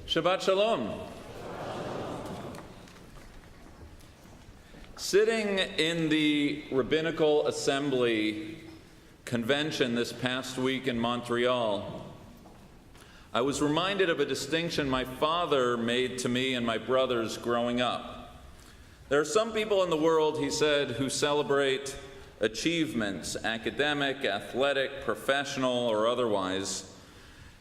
Shabbat Shalom. Sitting in the Rabbinical Assembly convention this past week in Montreal, I was reminded of a distinction my father made to me and my brothers growing up. There are some people in the world, he said, who celebrate achievements, academic, athletic, professional, or otherwise.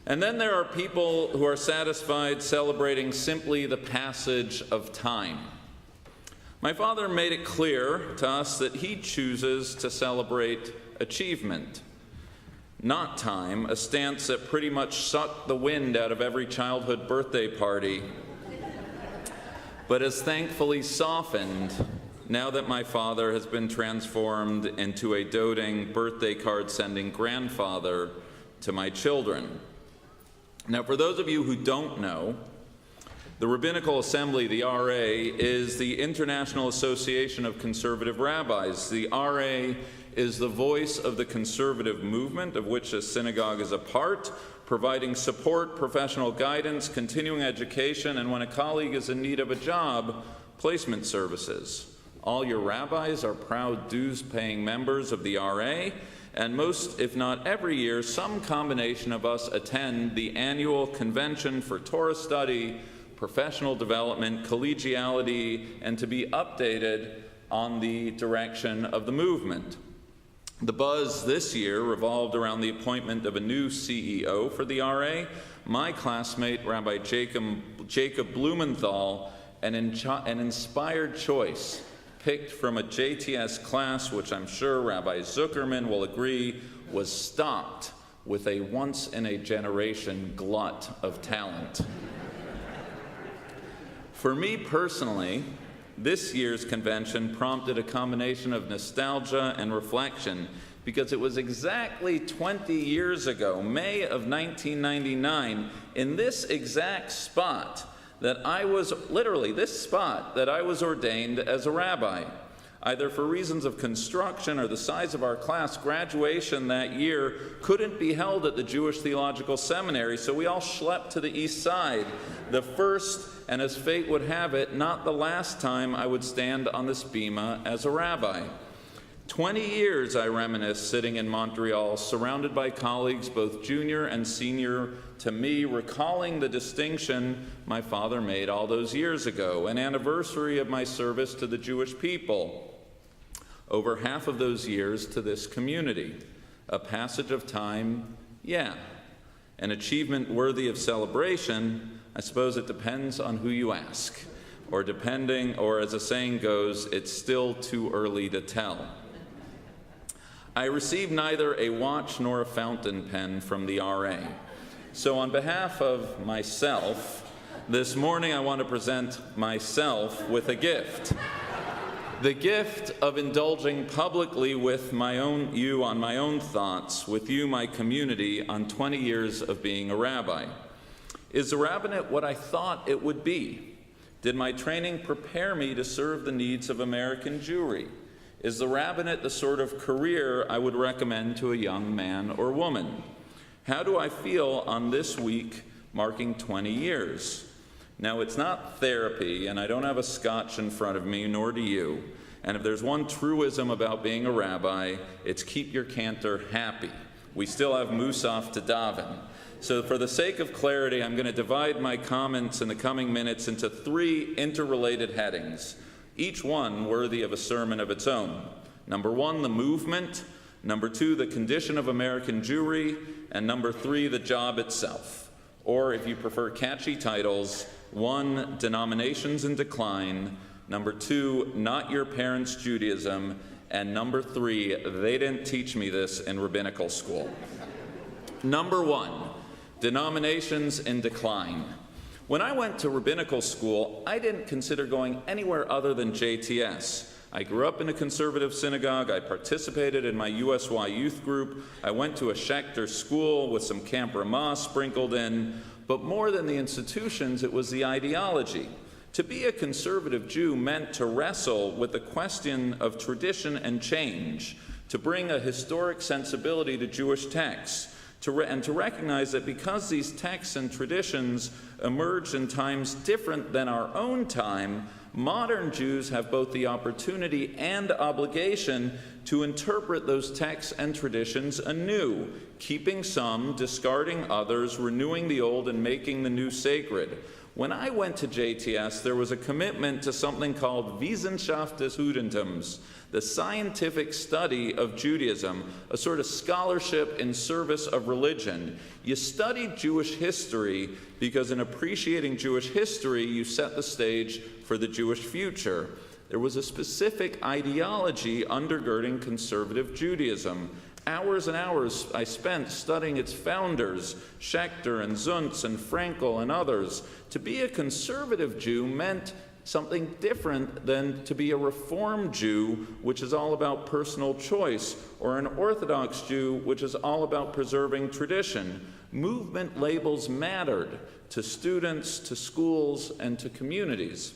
And then there are people who are satisfied celebrating simply the passage of time. My father made it clear to us that he chooses to celebrate achievement, not time, a stance that pretty much sucked the wind out of every childhood birthday party, but has thankfully softened now that my father has been transformed into a doting birthday card-sending grandfather to my children. Now, for those of you who don't know, the Rabbinical Assembly, the RA, is the International Association of Conservative Rabbis. The RA is the voice of the conservative movement, of which the Synagogue is a part, providing support, professional guidance, continuing education, and when a colleague is in need of a job, placement services. All your rabbis are proud dues-paying members of the RA, and most, if not every year, some combination of us attend the annual convention for Torah study, professional development, collegiality, and to be updated on the direction of the movement. The buzz this year revolved around the appointment of a new CEO for the RA, my classmate, Rabbi Jacob Blumenthal, an inspired choice picked from a JTS class, which I'm sure Rabbi Zuckerman will agree was stocked with a once-in-a-generation glut of talent. For me personally, this year's convention prompted a combination of nostalgia and reflection because it was exactly 20 years ago, May of 1999, in this exact spot that I was, literally this spot, that I was ordained as a rabbi. Either for reasons of construction or the size of our class, graduation that year couldn't be held at the Jewish Theological Seminary, so we all schlepped to the east side. The first, and as fate would have it, not the last time I would stand on this bema as a rabbi. 20 years, I reminisce, sitting in Montreal, surrounded by colleagues, both junior and senior to me, recalling the distinction my father made all those years ago, an anniversary of my service to the Jewish people. Over half of those years to this community. A passage of time, yeah. An achievement worthy of celebration, I suppose it depends on who you ask. Or as a saying goes, it's still too early to tell. I received neither a watch nor a fountain pen from the RA. So on behalf of myself, this morning I want to present myself with a gift. The gift of indulging publicly with you on my own thoughts, with you, my community, on 20 years of being a rabbi. Is the rabbinate what I thought it would be? Did my training prepare me to serve the needs of American Jewry? Is the rabbinate the sort of career I would recommend to a young man or woman? How do I feel on this week marking 20 years? Now, it's not therapy, and I don't have a scotch in front of me, nor do you. And if there's one truism about being a rabbi, it's keep your cantor happy. We still have Musaf to daven. So for the sake of clarity, I'm going to divide my comments in the coming minutes into 3 interrelated headings, each one worthy of a sermon of its own. Number 1, the movement. Number 2, the condition of American Jewry. And number 3, the job itself. Or if you prefer catchy titles, 1, Denominations in Decline. Number 2, Not Your Parents' Judaism. And number 3, They Didn't Teach Me This in Rabbinical School. Number 1, Denominations in Decline. When I went to rabbinical school, I didn't consider going anywhere other than JTS. I grew up in a conservative synagogue. I participated in my USY youth group. I went to a Schechter school with some Camp Ramah sprinkled in. But more than the institutions, it was the ideology. To be a conservative Jew meant to wrestle with the question of tradition and change, to bring a historic sensibility to Jewish texts, and to recognize that because these texts and traditions emerged in times different than our own time, modern Jews have both the opportunity and obligation to interpret those texts and traditions anew, keeping some, discarding others, renewing the old, and making the new sacred. When I went to JTS, there was a commitment to something called Wissenschaft des Judentums, the scientific study of Judaism, a sort of scholarship in service of religion. You studied Jewish history because in appreciating Jewish history, you set the stage for the Jewish future. There was a specific ideology undergirding conservative Judaism. Hours and hours I spent studying its founders, Schechter and Zuntz and Frankel and others. To be a conservative Jew meant something different than to be a Reform Jew, which is all about personal choice, or an Orthodox Jew, which is all about preserving tradition. Movement labels mattered to students, to schools, and to communities.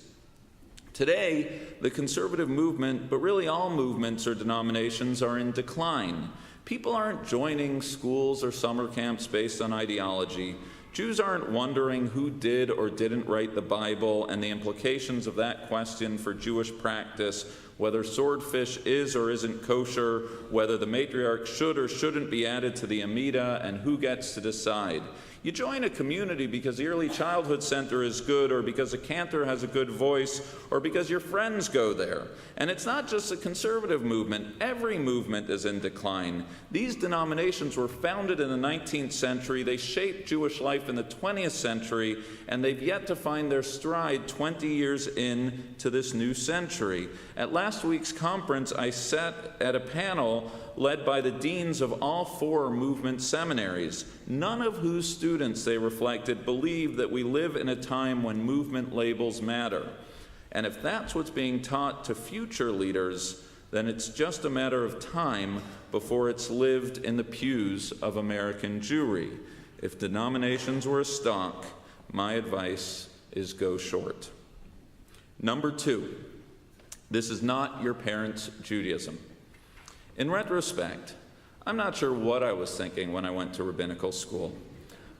Today, the conservative movement, but really all movements or denominations, are in decline. People aren't joining schools or summer camps based on ideology. Jews aren't wondering who did or didn't write the Bible and the implications of that question for Jewish practice, whether swordfish is or isn't kosher, whether the matriarch should or shouldn't be added to the Amida, and who gets to decide. You join a community because the early childhood center is good, or because a cantor has a good voice, or because your friends go there. And it's not just a conservative movement. Every movement is in decline. These denominations were founded in the 19th century. They shaped Jewish life in the 20th century, and they've yet to find their stride 20 years into this new century. At last week's conference, I sat at a panel led by the deans of all 4 movement seminaries, none of whose students, they reflected, believe that we live in a time when movement labels matter. And if that's what's being taught to future leaders, then it's just a matter of time before it's lived in the pews of American Jewry. If denominations were a stock, my advice is go short. Number 2, this is not your parents' Judaism. In retrospect, I'm not sure what I was thinking when I went to rabbinical school.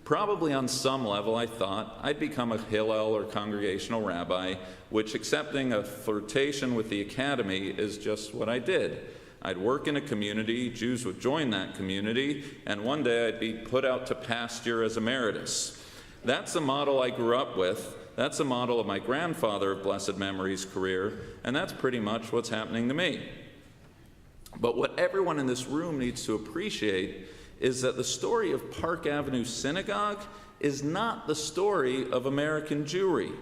Probably on some level I thought I'd become a Hillel or congregational rabbi, which, accepting a flirtation with the academy, is just what I did. I'd work in a community, Jews would join that community, and one day I'd be put out to pasture as emeritus. That's the model I grew up with. That's the model of my grandfather of blessed memory's career, and that's pretty much what's happening to me. But what everyone in this room needs to appreciate is that the story of Park Avenue Synagogue is not the story of American Jewry.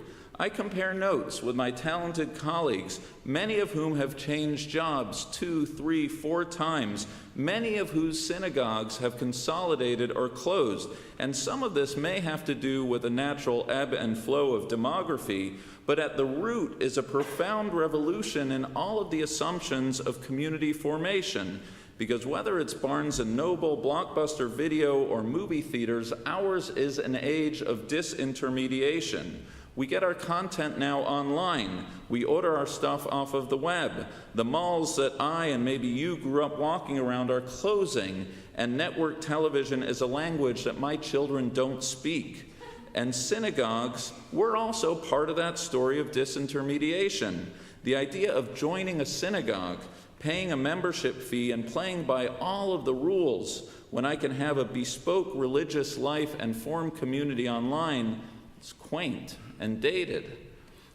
I compare notes with my talented colleagues, many of whom have changed jobs 2, 3, 4 times, many of whose synagogues have consolidated or closed. And some of this may have to do with a natural ebb and flow of demography, but at the root is a profound revolution in all of the assumptions of community formation. Because whether it's Barnes & Noble, Blockbuster Video, or movie theaters, ours is an age of disintermediation. We get our content now online. We order our stuff off of the web. The malls that I and maybe you grew up walking around are closing, and network television is a language that my children don't speak. And synagogues, we're also part of that story of disintermediation. The idea of joining a synagogue, paying a membership fee, and playing by all of the rules when I can have a bespoke religious life and form community online, it's quaint and dated.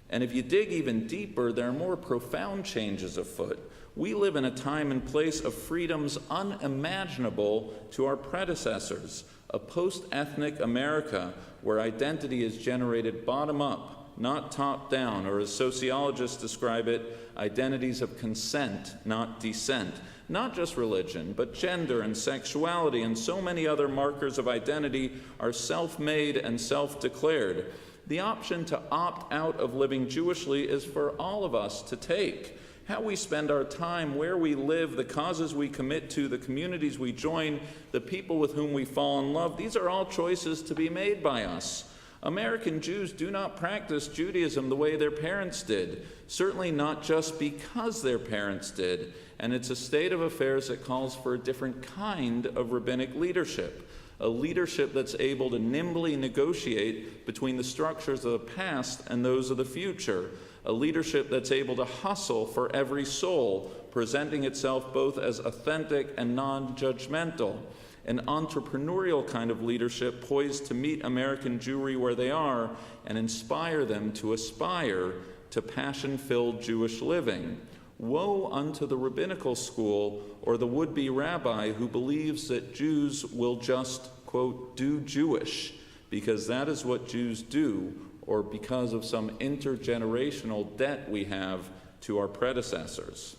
And if you dig even deeper, there are more profound changes afoot. We live in a time and place of freedoms unimaginable to our predecessors, a post-ethnic America where identity is generated bottom-up, not top-down, or as sociologists describe it, identities of consent, not descent. Not just religion, but gender and sexuality and so many other markers of identity are self-made and self-declared. The option to opt out of living Jewishly is for all of us to take. How we spend our time, where we live, the causes we commit to, the communities we join, the people with whom we fall in love, these are all choices to be made by us. American Jews do not practice Judaism the way their parents did, certainly not just because their parents did, and it's a state of affairs that calls for a different kind of rabbinic leadership, a leadership that's able to nimbly negotiate between the structures of the past and those of the future, a leadership that's able to hustle for every soul, presenting itself both as authentic and non-judgmental, an entrepreneurial kind of leadership poised to meet American Jewry where they are and inspire them to aspire to passion-filled Jewish living. Woe unto the rabbinical school or the would-be rabbi who believes that Jews will just, quote, do Jewish, because that is what Jews do, or because of some intergenerational debt we have to our predecessors.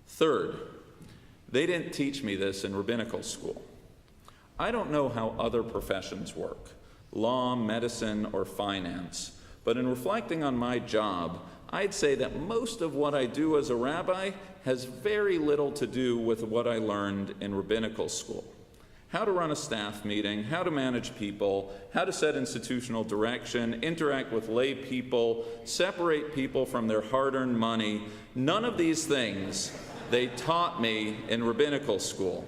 Third, they didn't teach me this in rabbinical school. I don't know how other professions work, law, medicine, or finance, but in reflecting on my job, I'd say that most of what I do as a rabbi has very little to do with what I learned in rabbinical school. How to run a staff meeting, how to manage people, how to set institutional direction, interact with lay people, separate people from their hard-earned money. None of these things they taught me in rabbinical school.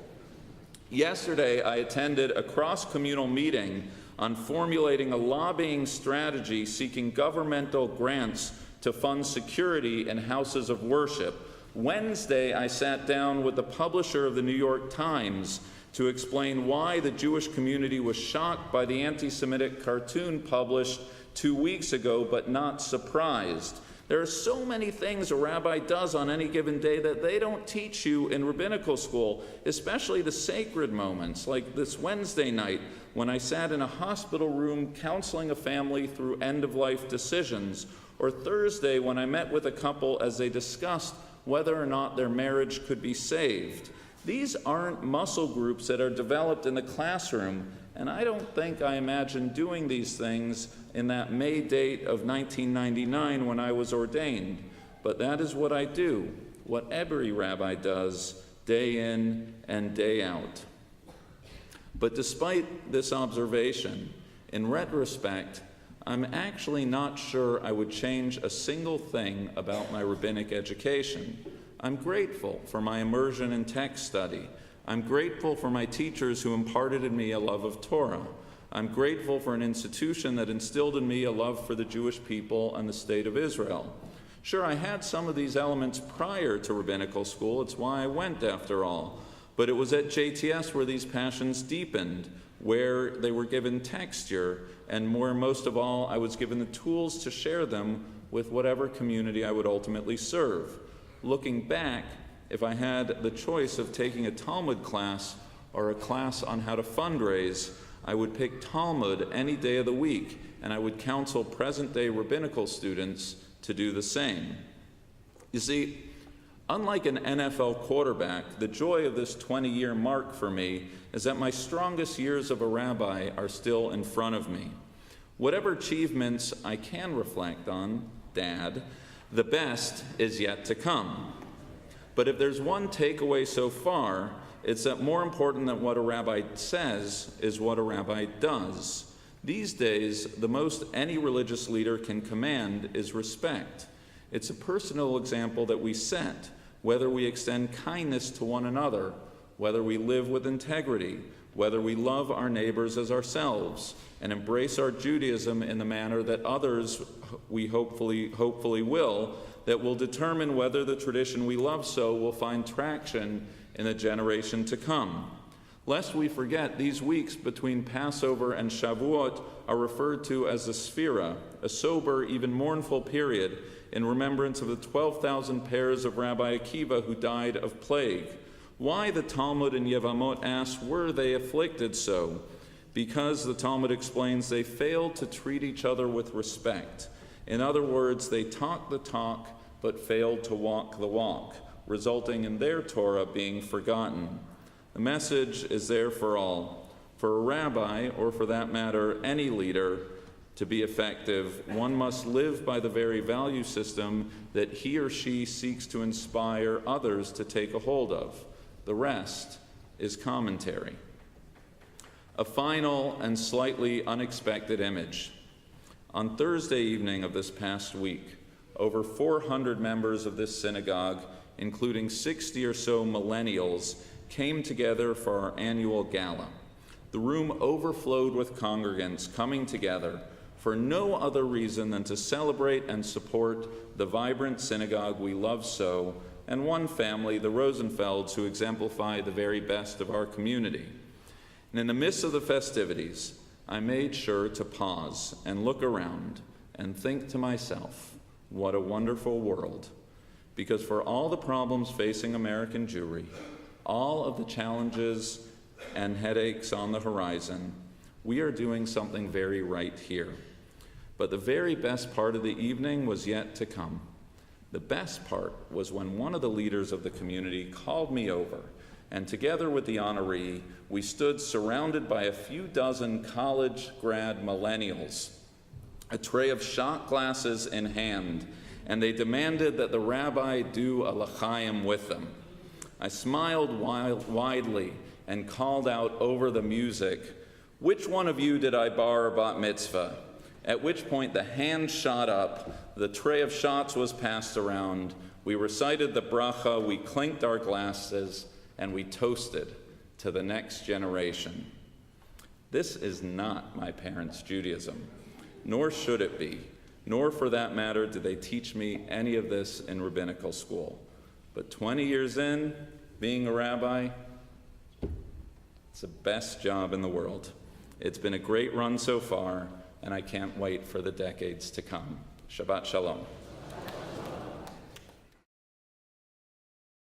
Yesterday, I attended a cross-communal meeting on formulating a lobbying strategy seeking governmental grants to fund security in houses of worship. Wednesday, I sat down with the publisher of the New York Times to explain why the Jewish community was shocked by the anti-Semitic cartoon published 2 weeks ago, but not surprised. There are so many things a rabbi does on any given day that they don't teach you in rabbinical school, especially the sacred moments, like this Wednesday night when I sat in a hospital room counseling a family through end-of-life decisions, or Thursday when I met with a couple as they discussed whether or not their marriage could be saved. These aren't muscle groups that are developed in the classroom, and I don't think I imagined doing these things in that May date of 1999 when I was ordained. But that is what I do, what every rabbi does, day in and day out. But despite this observation, in retrospect, I'm actually not sure I would change a single thing about my rabbinic education. I'm grateful for my immersion in text study. I'm grateful for my teachers who imparted in me a love of Torah. I'm grateful for an institution that instilled in me a love for the Jewish people and the state of Israel. Sure, I had some of these elements prior to rabbinical school. It's why I went, after all. But it was at JTS where these passions deepened, where they were given texture, and most of all, I was given the tools to share them with whatever community I would ultimately serve. Looking back, if I had the choice of taking a Talmud class or a class on how to fundraise, I would pick Talmud any day of the week, and I would counsel present-day rabbinical students to do the same. You see, unlike an NFL quarterback, the joy of this 20-year mark for me is that my strongest years of a rabbi are still in front of me. Whatever achievements I can reflect on, Dad, the best is yet to come. But if there's one takeaway so far, it's that more important than what a rabbi says is what a rabbi does. These days, the most any religious leader can command is respect. It's a personal example that we set, whether we extend kindness to one another, whether we live with integrity, whether we love our neighbors as ourselves, and embrace our Judaism in the manner that others we hopefully will, that will determine whether the tradition we love so will find traction in the generation to come. Lest we forget, these weeks between Passover and Shavuot are referred to as the Sphira, a sober, even mournful period in remembrance of the 12,000 pairs of Rabbi Akiva who died of plague. Why, the Talmud in Yevamot asks, were they afflicted so? Because, the Talmud explains, they failed to treat each other with respect. In other words, they talked the talk, but failed to walk the walk, resulting in their Torah being forgotten. The message is there for all. For a rabbi, or for that matter, any leader, to be effective, one must live by the very value system that he or she seeks to inspire others to take a hold of. The rest is commentary. A final and slightly unexpected image. On Thursday evening of this past week, over 400 members of this synagogue, including 60 or so millennials, came together for our annual gala. the room overflowed with congregants coming together for no other reason than to celebrate and support the vibrant synagogue we love so, and one family, the Rosenfelds, who exemplify the very best of our community. And in the midst of the festivities, I made sure to pause and look around and think to myself, what a wonderful world. Because for all the problems facing American Jewry, all of the challenges and headaches on the horizon, we are doing something very right here. But the very best part of the evening was yet to come. The best part was when one of the leaders of the community called me over, and together with the honoree, we stood surrounded by a few dozen college grad millennials, a tray of shot glasses in hand, and they demanded that the rabbi do a l'chaim with them. I smiled widely and called out over the music, "Which one of you did I bar bat mitzvah?" At which point the hand shot up, the tray of shots was passed around, we recited the bracha, we clinked our glasses, and we toasted to the next generation. This is not my parents' Judaism, nor should it be, nor for that matter did they teach me any of this in rabbinical school. But 20 years in, being a rabbi, it's the best job in the world. It's been a great run so far, and I can't wait for the decades to come. Shabbat Shalom.